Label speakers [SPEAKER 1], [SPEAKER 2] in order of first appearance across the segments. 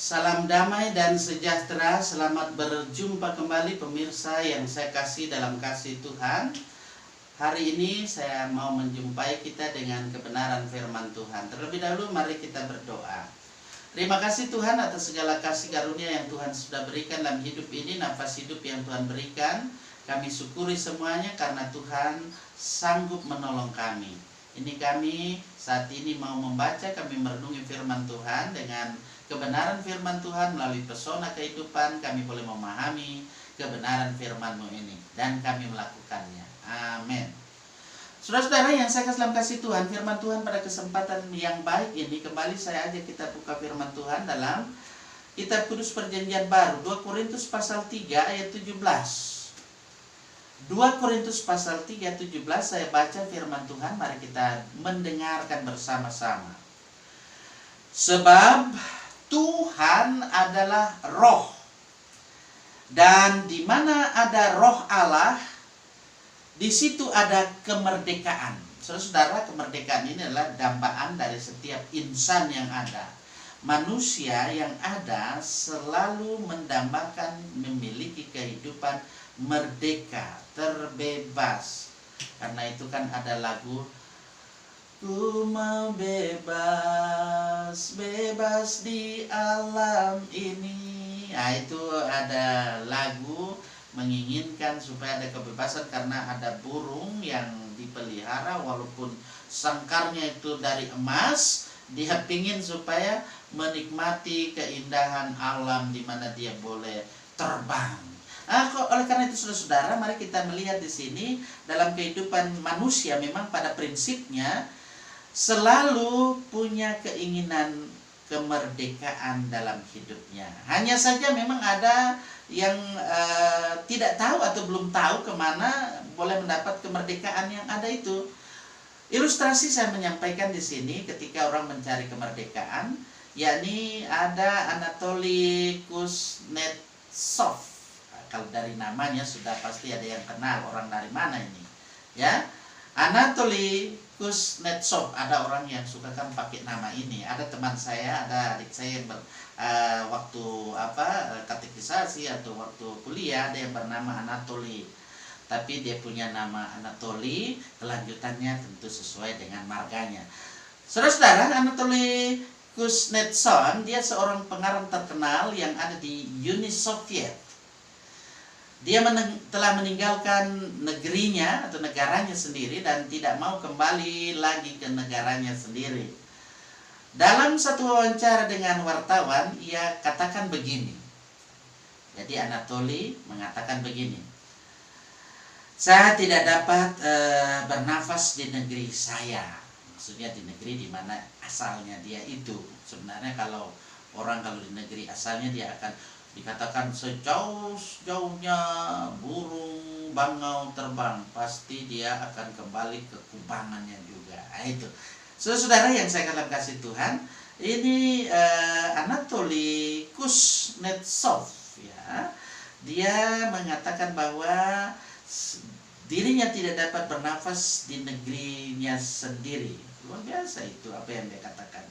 [SPEAKER 1] Salam damai dan sejahtera, selamat berjumpa kembali pemirsa yang saya kasih dalam kasih Tuhan. Hari ini saya mau menjumpai kita dengan kebenaran firman Tuhan. Terlebih dahulu mari kita berdoa. Terima kasih Tuhan atas segala kasih karunia yang Tuhan sudah berikan dalam hidup ini, nafas hidup yang Tuhan berikan. Kami syukuri semuanya karena Tuhan sanggup menolong kami. Ini kami saat ini mau membaca, kami merenungi firman Tuhan. Dengan kebenaran firman Tuhan melalui pesona kehidupan, kami boleh memahami kebenaran firman-Mu ini dan kami melakukannya. Amin. Saudara-saudara yang saya kasih dalam kasih Tuhan, firman Tuhan pada kesempatan yang baik ini, kembali saya ajak kita buka firman Tuhan dalam Kitab Kudus Perjanjian Baru, 2 Korintus pasal 3 ayat 17. 2 Korintus pasal 3 17, saya baca firman Tuhan, mari kita mendengarkan bersama-sama. Sebab Tuhan adalah roh, dan di mana ada roh Allah, di situ ada kemerdekaan. Saudara-saudara, kemerdekaan ini adalah dambaan dari setiap insan yang ada. Manusia yang ada selalu mendambakan memiliki kehidupan merdeka, terbebas. Karena itu kan ada lagu, ku mau bebas, bebas di alam ini. Nah, itu ada lagu menginginkan supaya ada kebebasan, karena ada burung yang dipelihara walaupun sangkarnya itu dari emas, dia pingin supaya menikmati keindahan alam di mana dia boleh terbang. Oleh karena itu saudara-saudara, mari kita melihat di sini dalam kehidupan manusia memang pada prinsipnya selalu punya keinginan kemerdekaan dalam hidupnya. Hanya saja memang ada yang tidak tahu atau belum tahu kemana boleh mendapat kemerdekaan yang ada itu. Ilustrasi saya menyampaikan di sini ketika orang mencari kemerdekaan, yakni ada Anatoly Kuznetsov. Kalau dari namanya sudah pasti ada yang kenal, orang dari mana ini, ya. Anatoly Kuznetsov, ada orang yang suka kan pakai nama ini. Ada teman saya, ada adik saya yang waktu katekisasi atau waktu kuliah, ada yang bernama Anatoly. Tapi dia punya nama Anatoly, kelanjutannya tentu sesuai dengan marganya. Saudara-saudara, Anatoly Kuznetsov, dia seorang pengarang terkenal yang ada di Uni Soviet. Dia telah meninggalkan negerinya atau negaranya sendiri dan tidak mau kembali lagi ke negaranya sendiri. Dalam satu wawancara dengan wartawan, ia katakan begini. Jadi Anatoly mengatakan begini. Saya tidak dapat bernafas di negeri saya. Maksudnya di negeri di mana asalnya dia itu. Sebenarnya kalau di negeri asalnya dia akan dikatakan sejauh-jauhnya burung bangau terbang, pasti dia akan kembali ke kubangannya juga. Itu saudara yang saya kasih Tuhan, ini Anatoly Kuznetsov, ya. Dia mengatakan bahwa dirinya tidak dapat bernafas di negerinya sendiri. Luar biasa itu apa yang dia katakan.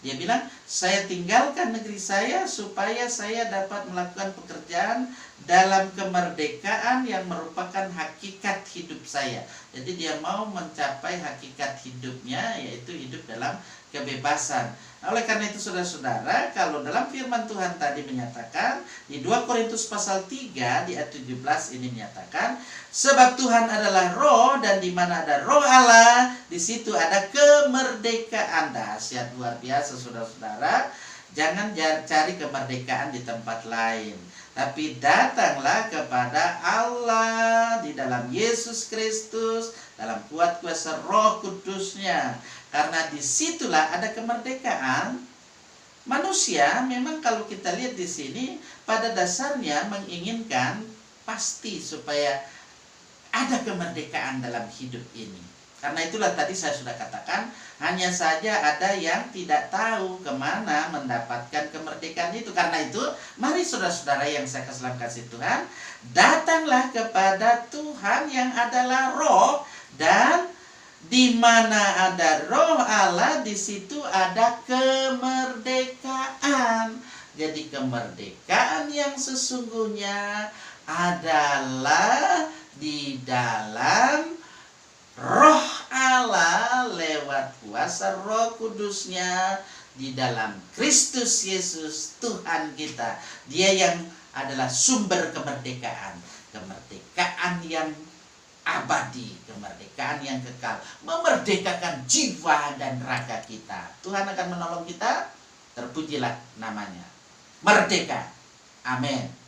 [SPEAKER 1] Dia bilang, saya tinggalkan negeri saya supaya saya dapat melakukan pekerjaan dalam kemerdekaan yang merupakan hakikat hidup saya. Jadi dia mau mencapai hakikat hidupnya, yaitu hidup dalam kebebasan. Oleh karena itu saudara-saudara, kalau dalam firman Tuhan tadi menyatakan, di 2 Korintus pasal 3 di ayat 17 ini menyatakan, sebab Tuhan adalah roh, dan di mana ada roh Allah, di situ ada kemerdekaan. Dahsyat luar biasa saudara-saudara. Jangan cari kemerdekaan di tempat lain, tapi datanglah kepada Allah di dalam Yesus Kristus, dalam kuat kuasa Roh Kudusnya. Karena disitulah ada kemerdekaan. Manusia memang kalau kita lihat di sini pada dasarnya menginginkan pasti supaya ada kemerdekaan dalam hidup ini. Karena itulah tadi saya sudah katakan, hanya saja ada yang tidak tahu kemana mendapatkan kemerdekaan itu. Karena itu, mari saudara-saudara yang saya kasih Tuhan, datanglah kepada Tuhan yang adalah roh, dan di mana ada roh Allah, di situ ada kemerdekaan. Jadi kemerdekaan yang sesungguhnya adalah di dalam Roh Allah lewat kuasa Roh Kudusnya di dalam Kristus Yesus Tuhan kita. Dia yang adalah sumber kemerdekaan. Kemerdekaan yang abadi, kemerdekaan yang kekal, memerdekakan jiwa dan raga kita. Tuhan akan menolong kita, terpujilah namanya. Merdeka. Amin.